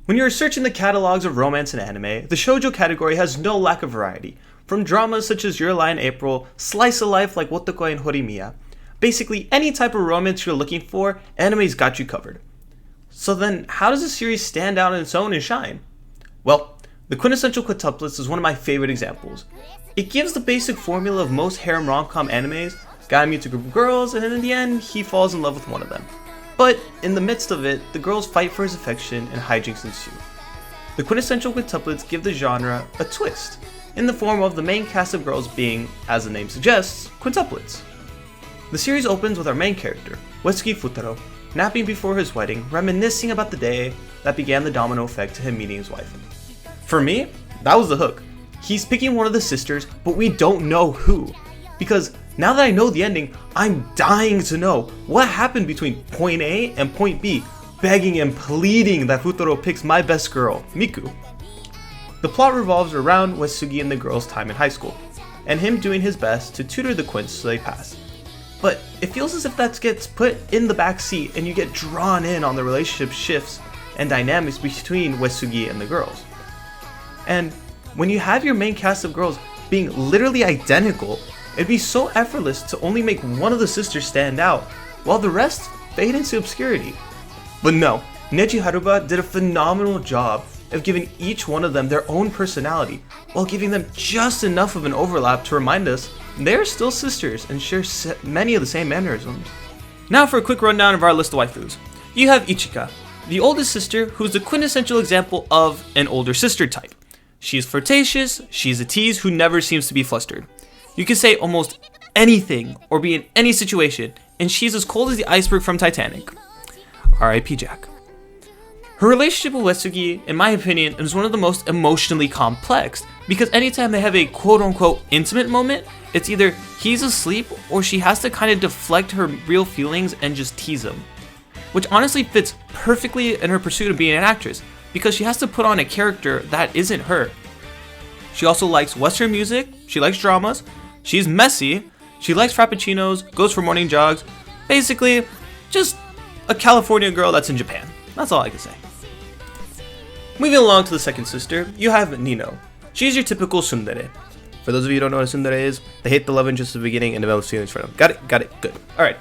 When you're searching the catalogs of romance and anime, the shoujo category has no lack of variety. From dramas such as Your Lie in April, slice of life like Wotoko and Horimiya. Basically, any type of romance you're looking for, anime's got you covered. So then, how does a series stand out on its own and shine? Well, the Quintessential Quintuplets is one of my favorite examples. It gives the basic formula of most harem rom-com animes. Guy meets a group of girls, and in the end, he falls in love with one of them. But in the midst of it, the girls fight for his affection and hijinks ensue. The Quintessential Quintuplets give the genre a twist, in the form of the main cast of girls being, as the name suggests, quintuplets. The series opens with our main character, Uesugi Futaro, napping before his wedding, reminiscing about the day that began the domino effect to him meeting his wife. For me, that was the hook. He's picking one of the sisters, but we don't know who. Because now that I know the ending, I'm dying to know what happened between point A and point B, begging and pleading that Futaro picks my best girl, Miku. The plot revolves around Uesugi and the girl's time in high school, and him doing his best to tutor the quints so they pass. But it feels as if that gets put in the back seat and you get drawn in on the relationship shifts and dynamics between Uesugi and the girls. And when you have your main cast of girls being literally identical, it'd be so effortless to only make one of the sisters stand out, while the rest fade into obscurity. But no, Neji Haruba did a phenomenal job of giving each one of them their own personality, while giving them just enough of an overlap to remind us they're still sisters and share many of the same mannerisms. Now for a quick rundown of our list of waifus. You have Ichika, the oldest sister who's the quintessential example of an older sister type. She's flirtatious, she's a tease who never seems to be flustered. You can say almost anything or be in any situation, and she's as cold as the iceberg from Titanic. R.I.P. Jack. Her relationship with Uesugi, in my opinion, is one of the most emotionally complex, because anytime they have a quote-unquote intimate moment, it's either he's asleep or she has to kind of deflect her real feelings and just tease him. Which honestly fits perfectly in her pursuit of being an actress, because she has to put on a character that isn't her. She also likes Western music, she likes dramas, she's messy, she likes frappuccinos, goes for morning jogs, basically just a California girl that's in Japan. That's all I can say. Moving along to the second sister, you have Nino. She's your typical tsundere. For those of you who don't know what a tsundere is, they hate the love interest at the beginning and develop feelings for them. Got it, good. Alright.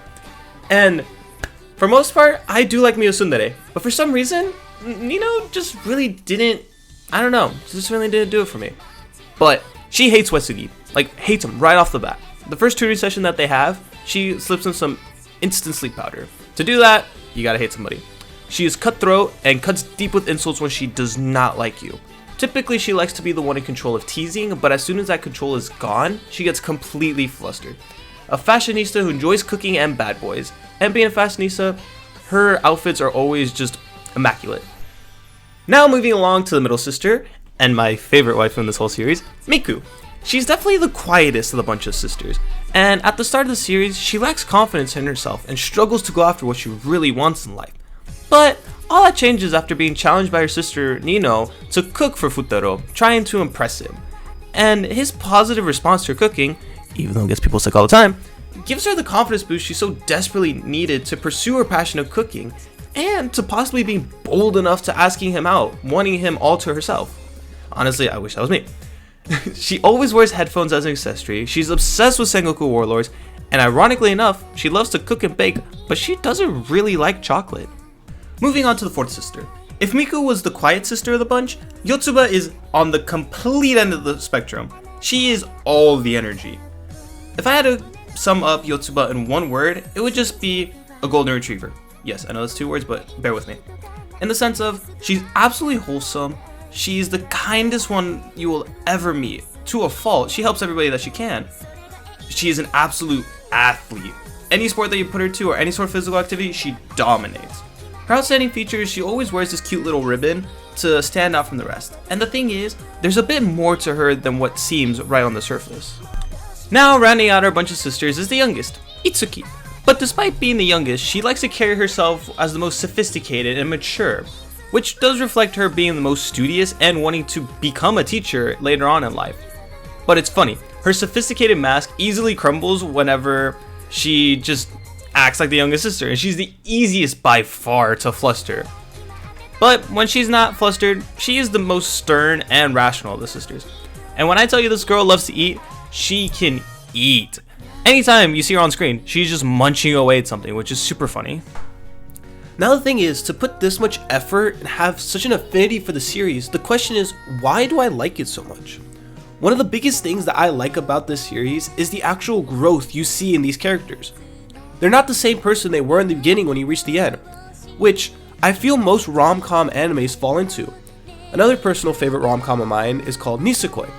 And for most part, I do like me a tsundere, but for some reason, Nino just really didn't, I don't know, just really didn't do it for me. But she hates Uesugi, like hates him right off the bat. The first tutoring session that they have, she slips him some instant sleep powder. To do that, you gotta hate somebody. She is cutthroat and cuts deep with insults when she does not like you. Typically, she likes to be the one in control of teasing, but as soon as that control is gone, she gets completely flustered. A fashionista who enjoys cooking and bad boys, and being a fashionista, her outfits are always just immaculate. Now moving along to the middle sister, and my favorite wife in this whole series, Miku. She's definitely the quietest of the bunch of sisters, and at the start of the series, she lacks confidence in herself and struggles to go after what she really wants in life. But all that changes after being challenged by her sister Nino to cook for Futaro, trying to impress him. And his positive response to her cooking, even though it gets people sick all the time, gives her the confidence boost she so desperately needed to pursue her passion of cooking, and to possibly being bold enough to asking him out, wanting him all to herself. Honestly, I wish that was me. She always wears headphones as an accessory, she's obsessed with Sengoku Warlords, and ironically enough, she loves to cook and bake, but she doesn't really like chocolate. Moving on to the fourth sister. If Miku was the quiet sister of the bunch, Yotsuba is on the complete end of the spectrum. She is all the energy. If I had to sum up Yotsuba in one word, it would just be a golden retriever. Yes, I know that's 2 words, but bear with me. In the sense of, she's absolutely wholesome, she's the kindest one you will ever meet. To a fault, she helps everybody that she can. She is an absolute athlete. Any sport that you put her to or any sort of physical activity, she dominates. Her outstanding feature is she always wears this cute little ribbon to stand out from the rest. And the thing is, there's a bit more to her than what seems right on the surface. Now, rounding out our bunch of sisters is the youngest, Itsuki. But despite being the youngest, she likes to carry herself as the most sophisticated and mature, which does reflect her being the most studious and wanting to become a teacher later on in life. But it's funny, her sophisticated mask easily crumbles whenever she just acts like the youngest sister, and she's the easiest by far to fluster. But when she's not flustered, she is the most stern and rational of the sisters. And when I tell you this girl loves to eat, she can eat. Anytime you see her on screen, she's just munching away at something, which is super funny. Now the thing is, to put this much effort and have such an affinity for the series, the question is, why do I like it so much? One of the biggest things that I like about this series is the actual growth you see in these characters. They're not the same person they were in the beginning when you reach the end, which I feel most rom-com animes fall into. Another personal favorite rom-com of mine is called Nisekoi.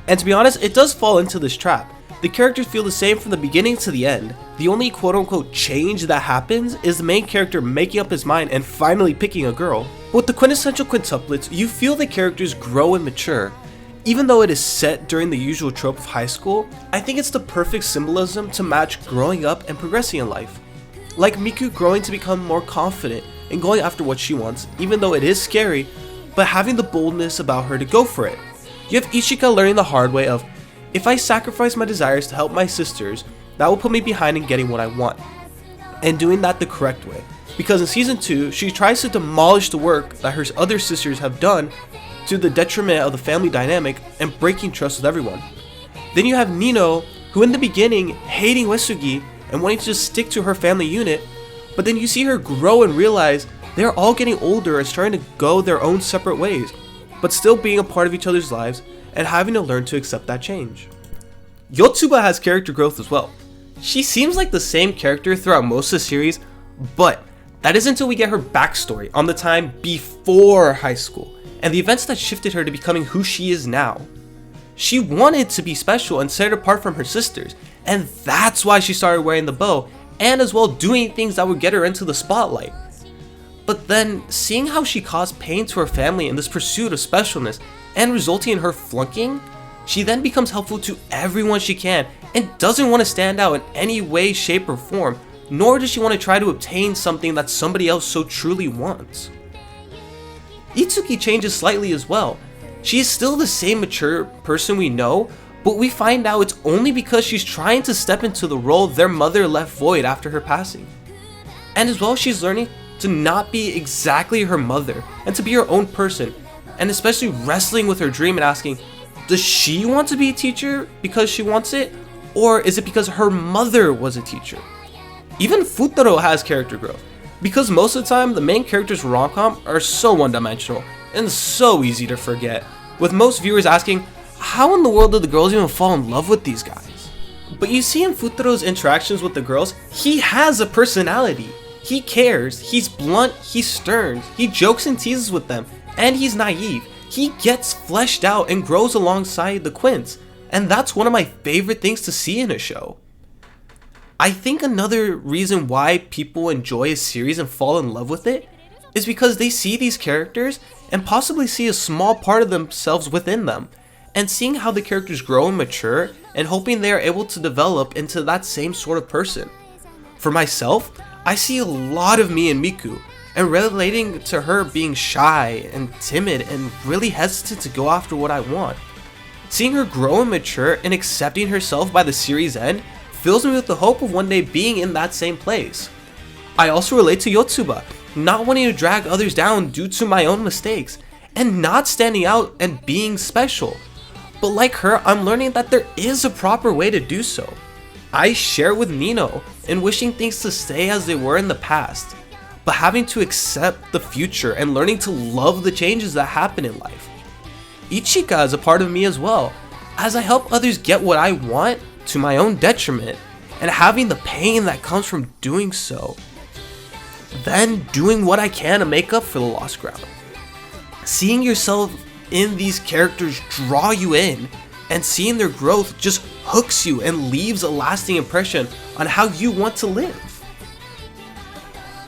And to be honest, it does fall into this trap. The characters feel the same from the beginning to the end. The only quote-unquote change that happens is the main character making up his mind and finally picking a girl. But with the Quintessential Quintuplets, you feel the characters grow and mature. Even though it is set during the usual trope of high school, I think it's the perfect symbolism to match growing up and progressing in life. Like Miku growing to become more confident and going after what she wants, even though it is scary, but having the boldness about her to go for it. You have Ichika learning the hard way of, if I sacrifice my desires to help my sisters, that will put me behind in getting what I want. And doing that the correct way. Because in season 2, she tries to demolish the work that her other sisters have done to the detriment of the family dynamic and breaking trust with everyone. Then you have Nino, who in the beginning hating Uesugi and wanting to just stick to her family unit, but then you see her grow and realize they're all getting older and starting to go their own separate ways, but still being a part of each other's lives and having to learn to accept that change. Yotsuba has character growth as well. She seems like the same character throughout most of the series, but that is until we get her backstory on the time before high school and the events that shifted her to becoming who she is now. She wanted to be special and set apart from her sisters, and that's why she started wearing the bow and as well doing things that would get her into the spotlight. But then, seeing how she caused pain to her family in this pursuit of specialness and resulting in her flunking, she then becomes helpful to everyone she can and doesn't want to stand out in any way, shape, or form, nor does she want to try to obtain something that somebody else so truly wants. Itsuki changes slightly as well. She is still the same mature person we know, but we find out it's only because she's trying to step into the role their mother left void after her passing. And as well, she's learning to not be exactly her mother and to be her own person, and especially wrestling with her dream and asking, does she want to be a teacher because she wants it, or is it because her mother was a teacher? Even Futaro has character growth, because most of the time the main characters rom-com are so one-dimensional and so easy to forget, with most viewers asking, how in the world did the girls even fall in love with these guys? But you see in Futaro's interactions with the girls, he has a personality. He cares, he's blunt, he's stern, he jokes and teases with them, and he's naive. He gets fleshed out and grows alongside the Quints, and that's one of my favorite things to see in a show. I think another reason why people enjoy a series and fall in love with it is because they see these characters and possibly see a small part of themselves within them, and seeing how the characters grow and mature and hoping they are able to develop into that same sort of person. For myself, I see a lot of me in Miku, and relating to her being shy and timid and really hesitant to go after what I want. Seeing her grow and mature and accepting herself by the series end fills me with the hope of one day being in that same place. I also relate to Yotsuba, not wanting to drag others down due to my own mistakes, and not standing out and being special. But like her, I'm learning that there is a proper way to do so. I share with Nino in wishing things to stay as they were in the past, but having to accept the future and learning to love the changes that happen in life. Ichika is a part of me as well, as I help others get what I want to my own detriment, and having the pain that comes from doing so. Then doing what I can to make up for the lost ground. Seeing yourself in these characters draw you in, and seeing their growth just hooks you and leaves a lasting impression on how you want to live.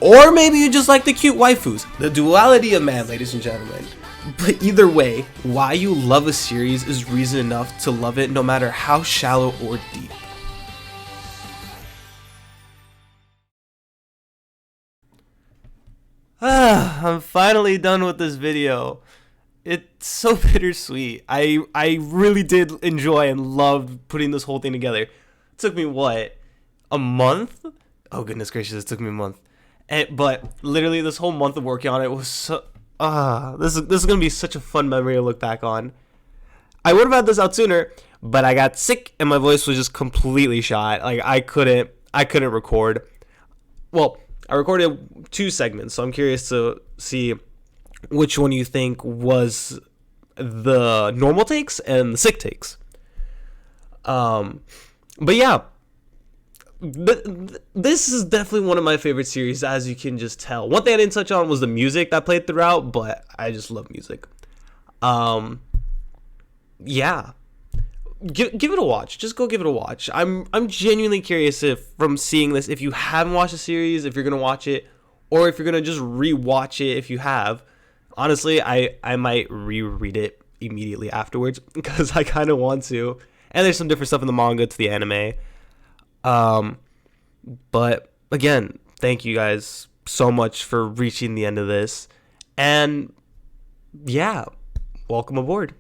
Or maybe you just like the cute waifus, the duality of man, ladies and gentlemen. But either way, why you love a series is reason enough to love it no matter how shallow or deep. I'm finally done with this video. It's so bittersweet. I really did enjoy and loved putting this whole thing together. It took me what? A month? Oh goodness gracious, it took me a month. But literally this whole month of working on it was This is gonna be such a fun memory to look back on. I would have had this out sooner, but I got sick and my voice was just completely shot. Like I couldn't record. Well, I recorded 2 segments, so I'm curious to see which one you think was the normal takes and the sick takes. But yeah, this is definitely one of my favorite series, as you can just tell. One thing I didn't touch on was the music that played throughout, but I just love music. Yeah, give it a watch. Just go give it a watch. I'm genuinely curious if, from seeing this, if you haven't watched the series, if you're gonna watch it, or if you're gonna just rewatch it if you have. Honestly, I might reread it immediately afterwards because I kind of want to. And there's some different stuff in the manga to the anime. But again, thank you guys so much for reaching the end of this. And yeah, welcome aboard.